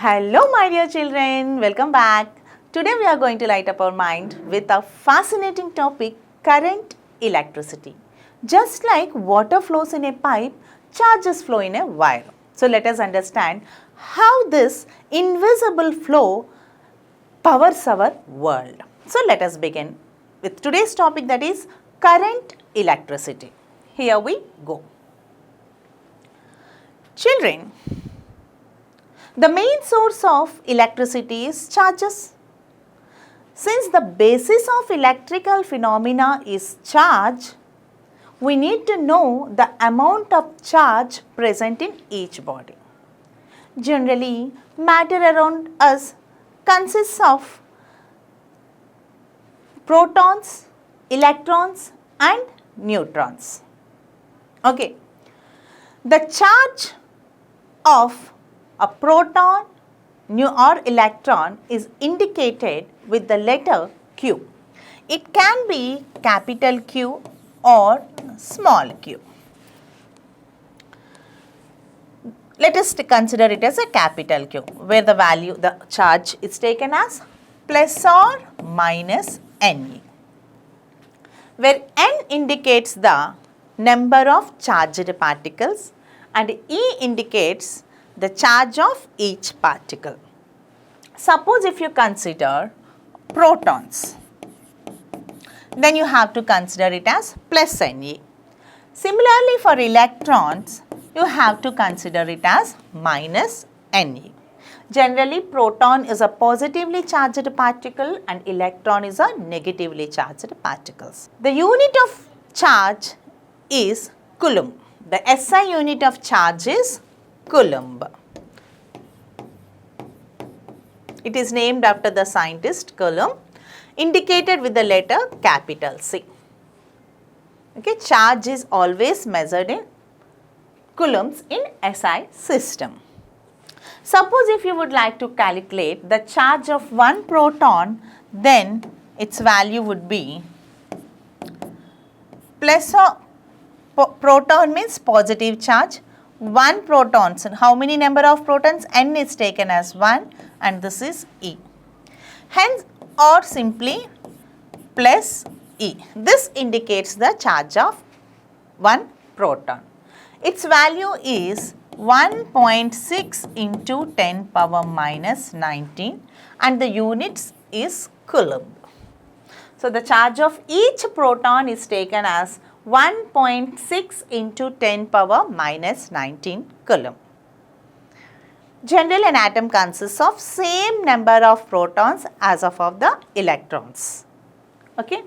Hello my dear children, welcome back. Today we are going to light up our mind with a fascinating topic, current electricity. Just like water flows in a pipe, charges flow in a wire. So let us understand how this invisible flow powers our world. So let us begin with today's topic, that is current electricity. Here we go. Children, the main source of electricity is charges. Since the basis of electrical phenomena is charge, we need to know the amount of charge present in each body. Generally, matter around us consists of protons, electrons and neutrons. Okay. The charge of a proton or electron is indicated with the letter Q. It can be capital Q or small q. Let us consider it as a capital Q, where the charge is taken as plus or minus Ne, where N indicates the number of charged particles and E indicates the charge of each particle. Suppose if you consider protons, then you have to consider it as plus Ne. Similarly, for electrons, you have to consider it as minus Ne. Generally, proton is a positively charged particle and electron is a negatively charged particles. The unit of charge is coulomb. The SI unit of charge is coulomb. It is named after the scientist Coulomb, indicated with the letter capital C. Okay, charge is always measured in coulombs in SI system. Suppose if you would like to calculate the charge of one proton, then its value would be plus or proton means positive charge. One proton, so how many number of protons? N is taken as 1 and this is E. Hence, or simply plus E. This indicates the charge of one proton. Its value is 1.6 into 10 power minus 19 and the units is coulomb. So, the charge of each proton is taken as 1.6 into 10 power minus 19 coulomb. Generally, an atom consists of same number of protons as of the electrons. Okay.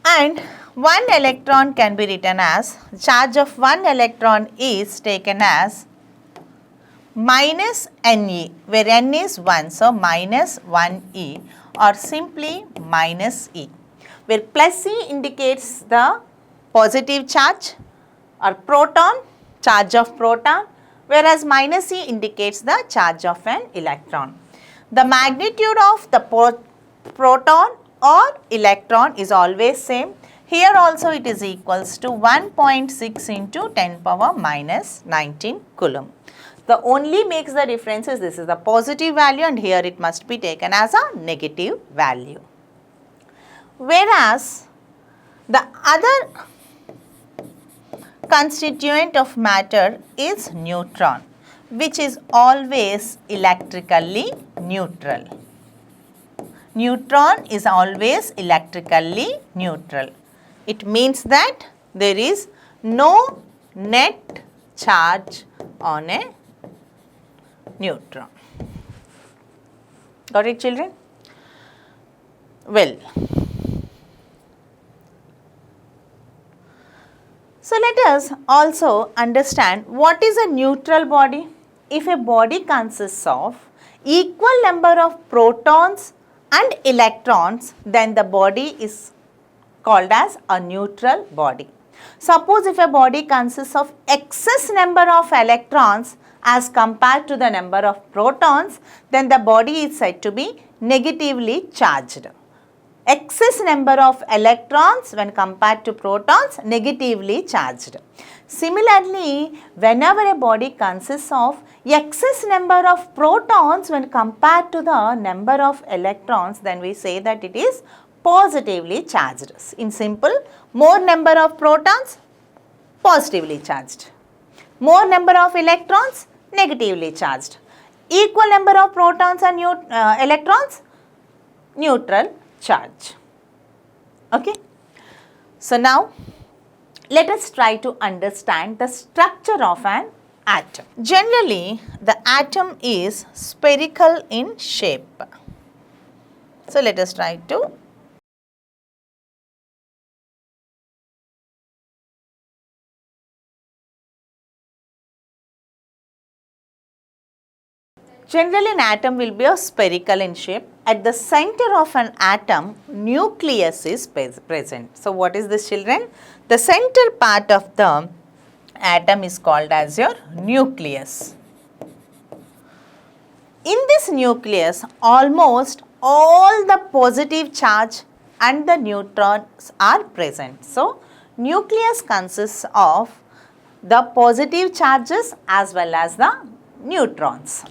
And one electron can be written as, charge of one electron is taken as minus Ne, where N is 1, so minus 1E or simply minus E, where plus E indicates the positive charge or proton, charge of proton, whereas minus E indicates the charge of an electron. The magnitude of the proton or electron is always same. Here also it is equals to 1.6 into 10 power minus 19 coulomb. The only makes the difference is this is the positive value and here it must be taken as a negative value. Whereas the other constituent of matter is neutron, which is always electrically neutral. Neutron is always electrically neutral. It means that there is no net charge on a neutron. Got it, children? Well, so let us also understand what is a neutral body. If a body consists of equal number of protons and electrons, then the body is called as a neutral body. Suppose if a body consists of excess number of electrons as compared to the number of protons, then the body is said to be negatively charged. excess number of electrons when compared to protons, negatively charged. Similarly, whenever a body consists of excess number of protons when compared to the number of electrons, then we say that it is positively charged. In simple, more number of protons, positively charged. More number of electrons, negatively charged. Equal number of protons and electrons, neutral charge. Okay. So now, let us try to understand the structure of an atom. Generally, the atom is spherical in shape. So let us try to Generally, an atom will be a spherical in shape. At the center of an atom, nucleus is present. So, what is this, children? The center part of the atom is called as your nucleus. In this nucleus, almost all the positive charge and the neutrons are present. So, nucleus consists of the positive charges as well as the neutrons.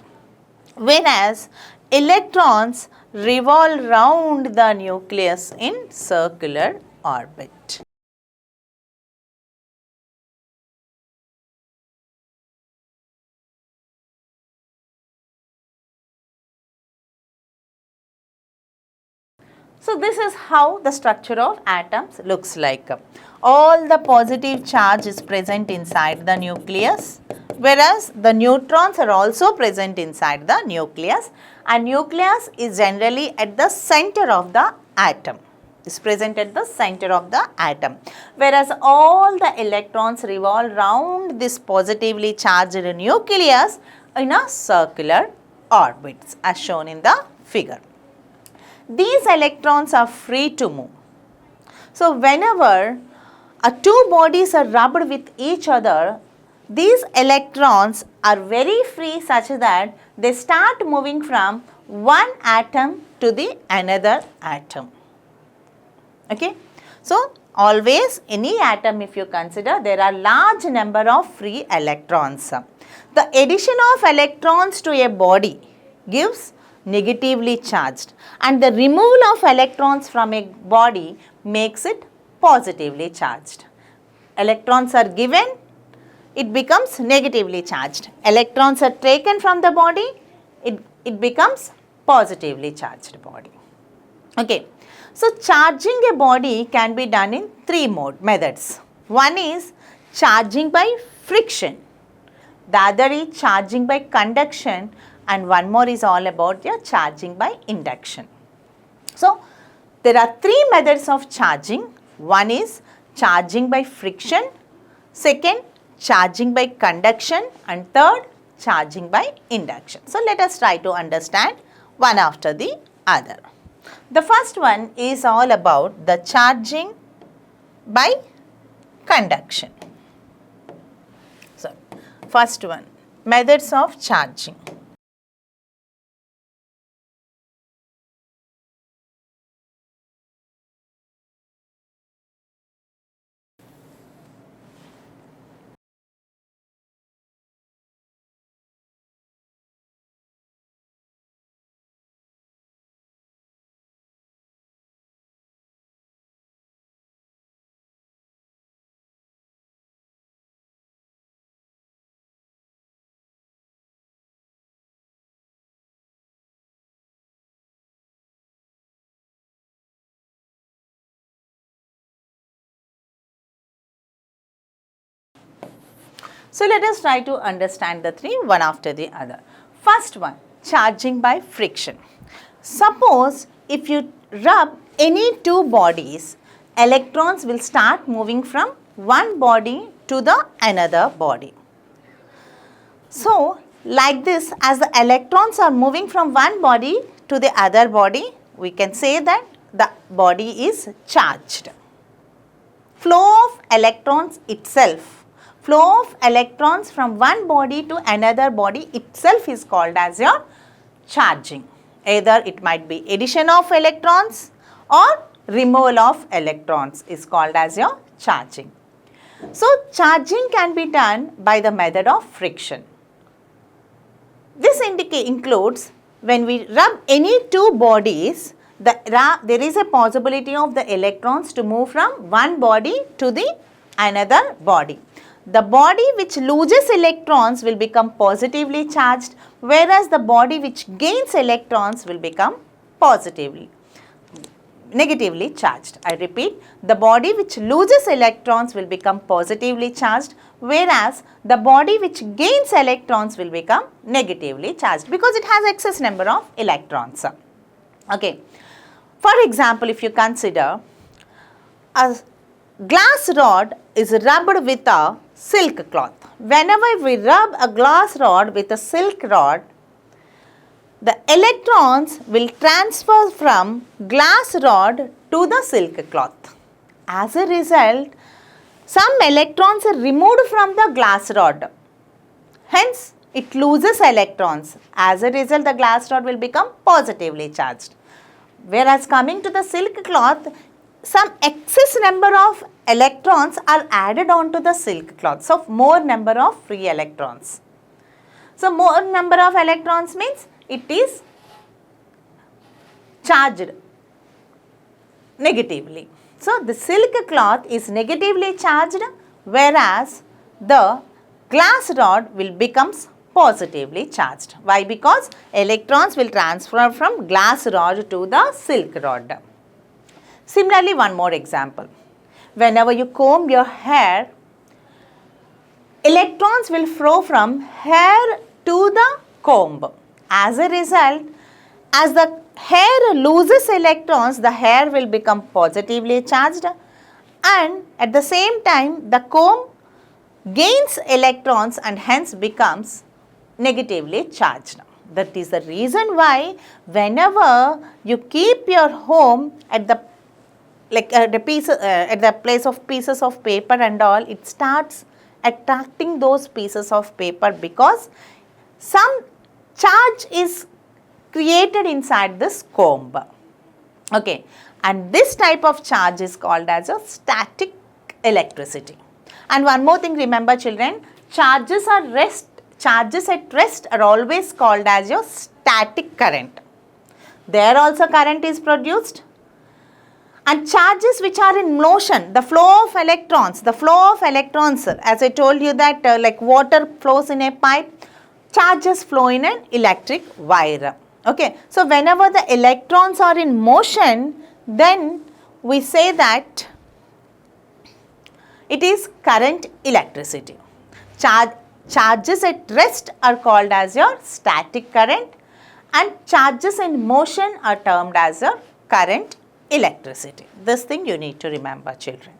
Whereas electrons revolve round the nucleus in circular orbit. So this is how the structure of atoms looks like. All the positive charge is present inside the nucleus, whereas the neutrons are also present inside the nucleus, and nucleus is generally at the center of the atom. Is present at the center of the atom, whereas all the electrons revolve round this positively charged nucleus in a circular orbit as shown in the figure. These electrons are free to move. So, whenever two bodies are rubbed with each other, these electrons are very free such that they start moving from one atom to the another atom. Okay. So, always any atom if you consider, there are large number of free electrons. The addition of electrons to a body gives negatively charged, and the removal of electrons from a body makes it positively charged. Electrons are given, it becomes negatively charged. Electrons are taken from the body, it becomes positively charged body. Okay. So, charging a body can be done in three methods. One is charging by friction, the other is charging by conduction, and one more is all about your charging by induction. So, there are three methods of charging. One is charging by friction, second charging by conduction, and third charging by induction. So, let us try to understand one after the other. The first one is all about the charging by conduction. So, first one, methods of charging. So, let us try to understand the three one after the other. First one, charging by friction. Suppose if you rub any two bodies, electrons will start moving from one body to the another body. So, like this, as the electrons are moving from one body to the other body, we can say that the body is charged. Flow of electrons itself. Flow of electrons from one body to another body itself is called as your charging. Either it might be addition of electrons or removal of electrons is called as your charging. So, charging can be done by the method of friction. This includes when we rub any two bodies, there is a possibility of the electrons to move from one body to the another body. The body which loses electrons will become positively charged, whereas the body which gains electrons will become negatively charged. I repeat, the body which loses electrons will become positively charged, whereas the body which gains electrons will become negatively charged because it has excess number of electrons. Okay. For example, if you consider a glass rod is rubbed with a silk cloth. Whenever we rub a glass rod with a silk rod, the electrons will transfer from glass rod to the silk cloth. As a result, some electrons are removed from the glass rod. Hence, it loses electrons. As a result, the glass rod will become positively charged. Whereas coming to the silk cloth, some excess number of electrons are added onto the silk cloth. So, more number of free electrons. So, more number of electrons means it is charged negatively. So, the silk cloth is negatively charged, whereas the glass rod will becomes positively charged. Why? Because electrons will transfer from glass rod to the silk rod. Similarly, one more example. Whenever you comb your hair, electrons will flow from hair to the comb. As a result, as the hair loses electrons, the hair will become positively charged, and at the same time the comb gains electrons and hence becomes negatively charged. That is the reason why whenever you keep your home at the place of pieces of paper and all, it starts attracting those pieces of paper because some charge is created inside this comb. Okay, and this type of charge is called as a static electricity. And one more thing, remember children, charges at rest are always called as your static current. There also current is produced. And charges which are in motion, the flow of electrons, as I told you that like water flows in a pipe, charges flow in an electric wire. Okay. So, whenever the electrons are in motion, then we say that it is current electricity. Charges at rest are called as your static current, and charges in motion are termed as your current electricity. This thing you need to remember, children.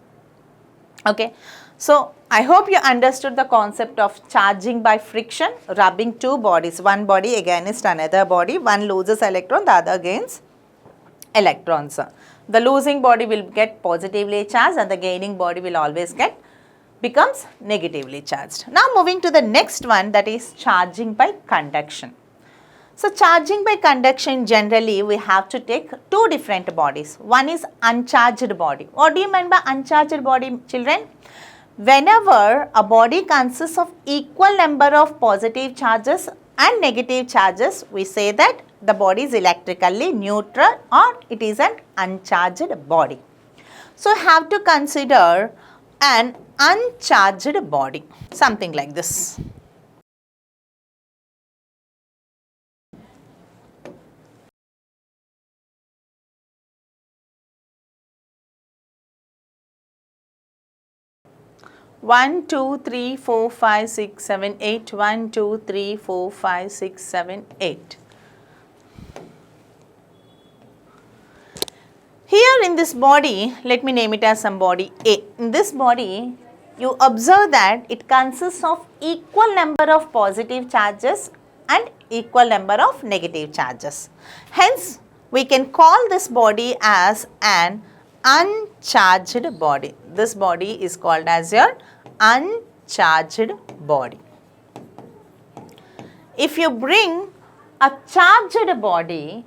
Okay. So, I hope you understood the concept of charging by friction, rubbing two bodies, one body against another body, one loses electron, the other gains electrons. The losing body will get positively charged and the gaining body will always becomes negatively charged. Now, moving to the next one, that is charging by conduction. So, charging by conduction, generally we have to take two different bodies. One is uncharged body. What do you mean by uncharged body, children? Whenever a body consists of equal number of positive charges and negative charges, we say that the body is electrically neutral or it is an uncharged body. So, have to consider an uncharged body, something like this. One, two, three, four, five, six, seven, 8. 1, 2, 3, 4, 5, 6, 7, 8. Here in this body, let me name it as some body A. In this body, you observe that it consists of equal number of positive charges and equal number of negative charges. Hence, we can call this body as an uncharged body. This body is called as your uncharged body. If you bring a charged body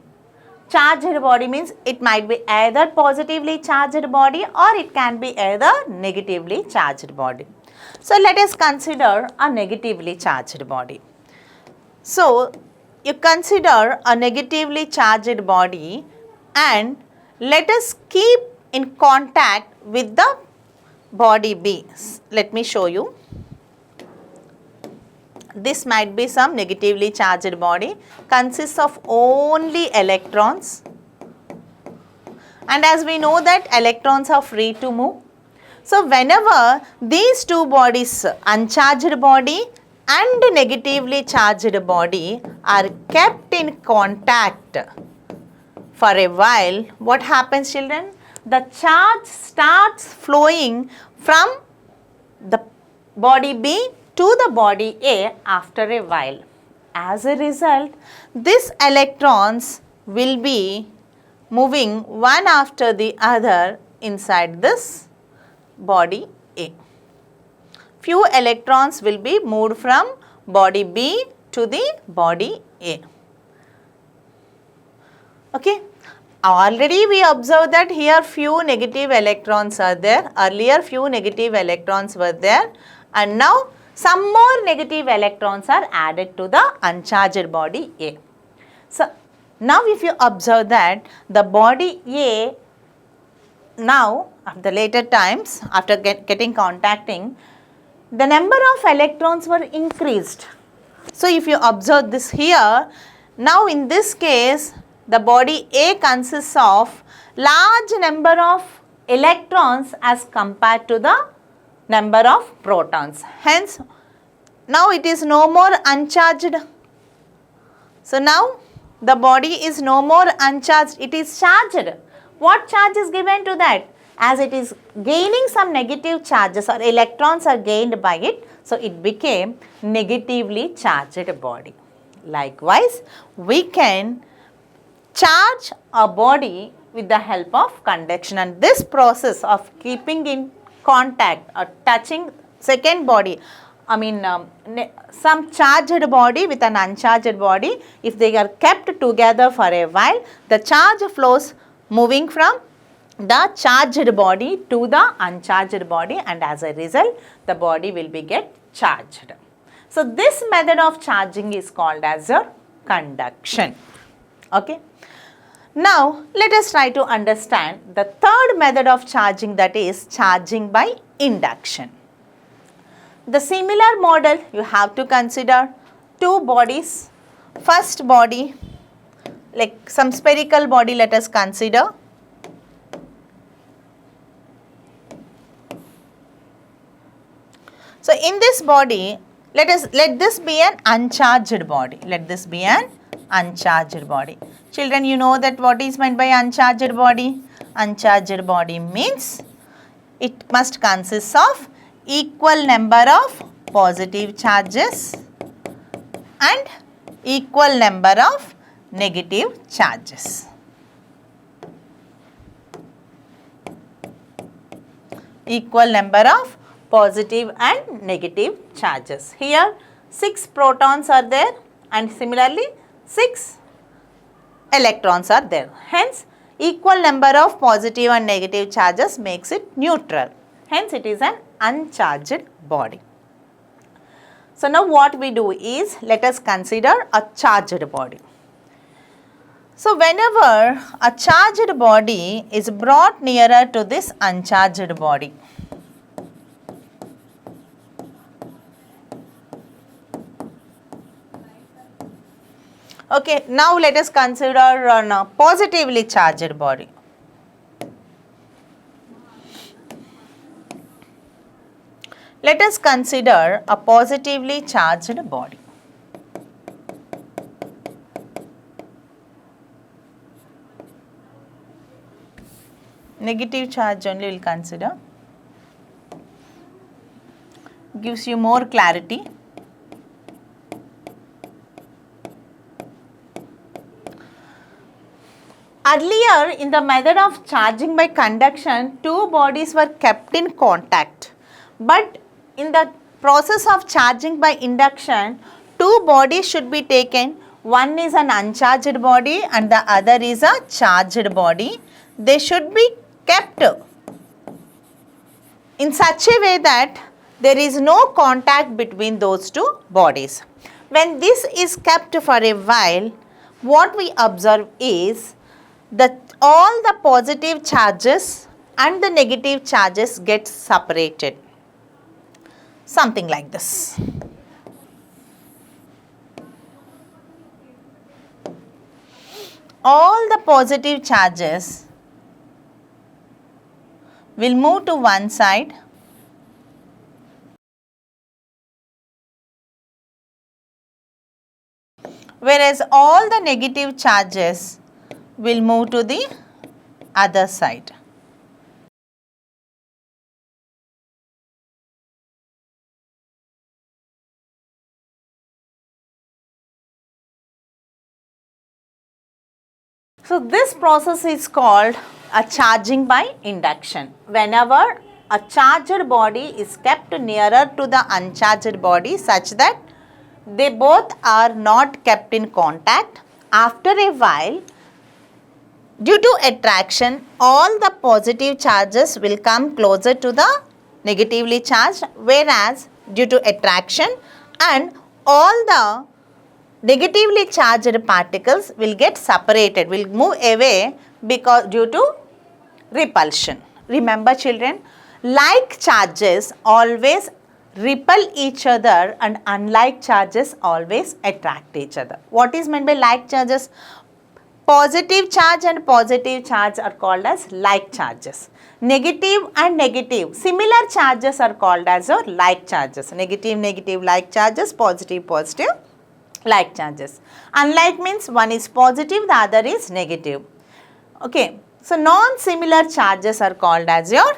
charged body means it might be either positively charged body or it can be either negatively charged body. So let us consider a negatively charged body. So you consider a negatively charged body and let us keep in contact with the body B. Let me show you. This might be some negatively charged body, consists of only electrons, and as we know that electrons are free to move. So whenever these two bodies, uncharged body and negatively charged body, are kept in contact for a while, what happens, children? The charge starts flowing from the body B to the body A after a while. As a result, these electrons will be moving one after the other inside this body A. Few electrons will be moved from body B to the body A. Okay. Already we observed that here few negative electrons are there. Earlier few negative electrons were there, and now some more negative electrons are added to the uncharged body A. So now if you observe that the body A now at the later times after getting contacting, the number of electrons were increased. So if you observe this here, now in this case the body A consists of large number of electrons as compared to the number of protons. Hence, now it is no more uncharged. So now the body is no more uncharged, it is charged. What charge is given to that? As it is gaining some negative charges or electrons are gained by it, so it became negatively charged body. Likewise, we can charge a body with the help of conduction, and this process of keeping in contact or touching second body, some charged body with an uncharged body, if they are kept together for a while, the charge flows moving from the charged body to the uncharged body, and as a result the body will be get charged. So this method of charging is called as your conduction. Okay. Now let us try to understand the third method of charging, that is charging by induction. The similar model you have to consider two bodies. First body, like some spherical body, let us consider. So in this body, let this be an uncharged body. Let this be an uncharged body. Children, you know that what is meant by uncharged body? Uncharged body means it must consist of equal number of positive charges and equal number of negative charges. Equal number of positive and negative charges. Here 6 protons are there and similarly 6 electrons are there. Hence, equal number of positive and negative charges makes it neutral. Hence, it is an uncharged body. So, now what we do is, let us consider a charged body. So, whenever a charged body is brought nearer to this uncharged body, okay, now let us consider a positively charged body. Let us consider a positively charged body. Negative charge only will consider. Gives you more clarity. Earlier, in the method of charging by conduction, two bodies were kept in contact. But in the process of charging by induction, two bodies should be taken, one is an uncharged body and the other is a charged body. They should be kept in such a way that there is no contact between those two bodies. When this is kept for a while, what we observe is that all the positive charges and the negative charges get separated. Something like this. All the positive charges will move to one side, whereas all the negative charges will move to the other side. So, this process is called a charging by induction. Whenever a charged body is kept nearer to the uncharged body such that they both are not kept in contact, after a while, due to attraction, all the positive charges will come closer to the negatively charged, whereas due to attraction and all the negatively charged particles will get separated, will move away because due to repulsion. Remember children, like charges always repel each other and unlike charges always attract each other. What is meant by like charges? Positive charge and positive charge are called as like charges. Negative and negative similar charges are called as your like charges. Negative, negative like charges, positive, positive like charges. Unlike means one is positive, the other is negative. Okay. So, non-similar charges are called as your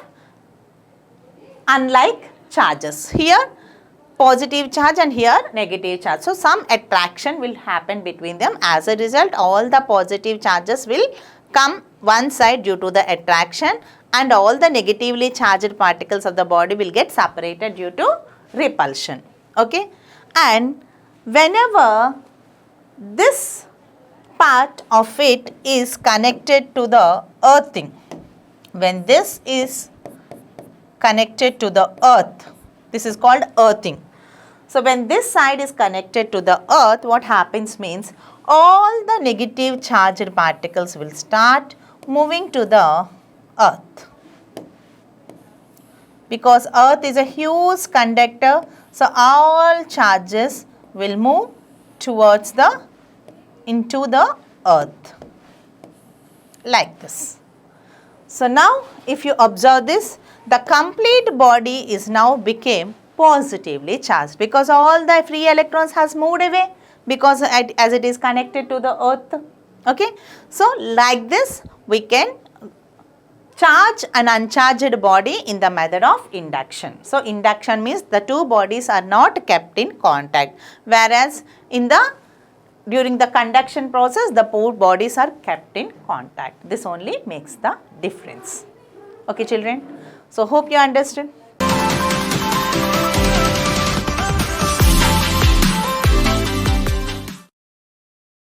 unlike charges. Here positive charge and here negative charge. So, some attraction will happen between them. As a result, all the positive charges will come one side due to the attraction and all the negatively charged particles of the body will get separated due to repulsion. Okay. And whenever this part of it is connected to the earthing, when this is connected to the earth, this is called earthing. So, when this side is connected to the earth, what happens means all the negative charged particles will start moving to the earth. Because earth is a huge conductor, so all charges will move towards into the earth like this. So, now if you observe this, the complete body is now became positively charged because all the free electrons has moved away because as it is connected to the earth. Okay. So, like this we can charge an uncharged body in the method of induction. So, induction means the two bodies are not kept in contact, whereas during the conduction process the both bodies are kept in contact. This only makes the difference. Okay children. So, hope you understood.